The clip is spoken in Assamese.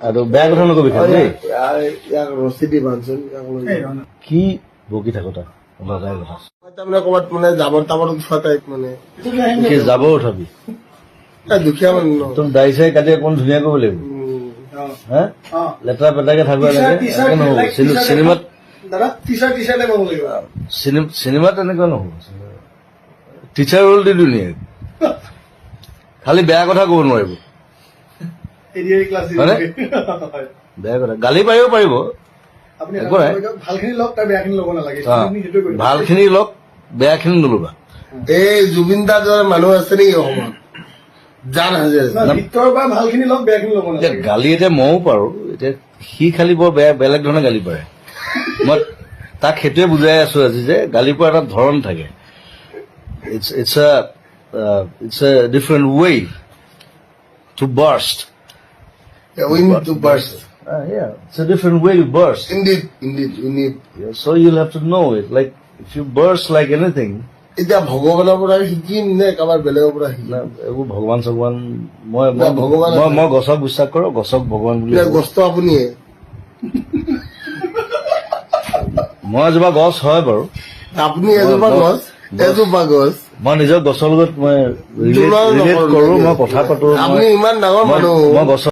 আৰু বেয়া কথা নকবি খালি দেই ইয়াক ৰছী দি বান্ধচোন কি বকি থাকো তাক লগাই কথা তাৰমানে ক'ৰবাত মানে জাবৰ তাবৰ উঠোৱা টাইপ মানে কি যাব উঠাবি দুখীয়া মানুহ ন তোৰ দাড়ি চাৰি কাটি অকণ ধুনীয়া কৰিব লাগিব হা লেতেৰা পেটাকে থাকিব লাগে নহ'ব চিনেমাত চিনেমাত তেনেকুৱা নহ'ব টিচাৰ ৰোল দি ধুনীয়া খালি বেয়া কথা ক'ব নোৱাৰিব বেয়া কথা গালি পাৰিব পাৰিব একো নাই ভালখিনি লওক বেয়াখিনি নল'বা এই জুবিন দাৰ দৰে মানুহ আছে নেকি অসমত জান হাজে এতিয়া গালি এতিয়া ময়ো পাৰো এতিয়া সি খালি বৰ বেয়া বেলেগ ধৰণে গালি পাৰে মই তাক সেইটোৱে বুজাই আছো আজি যে গালি পৰা এটা ধৰণ থাকে it's a different way to burst we need to burst yeah it's a different way to burst indeed we need yeah, so you'll have to know it like if you burst like anything এতিয়া ভগৱানৰ পৰা শিকিম নে কাৰোবাৰ বেলেগৰ পৰা শিকিম এইবোৰ ভগৱান চগৱান মই গছক বিশ্বাস কৰো গছক ভগৱান বুলি গছটো আপুনিয়ে মই এজোপা গছ হয় বাৰু আপুনি এজোপা গছ মই নিজৰ গছৰ লগত মই ৰিলেট কৰো মই কথা পাতো আপুনি ইমান ডাঙৰ মানুহ মই গছৰ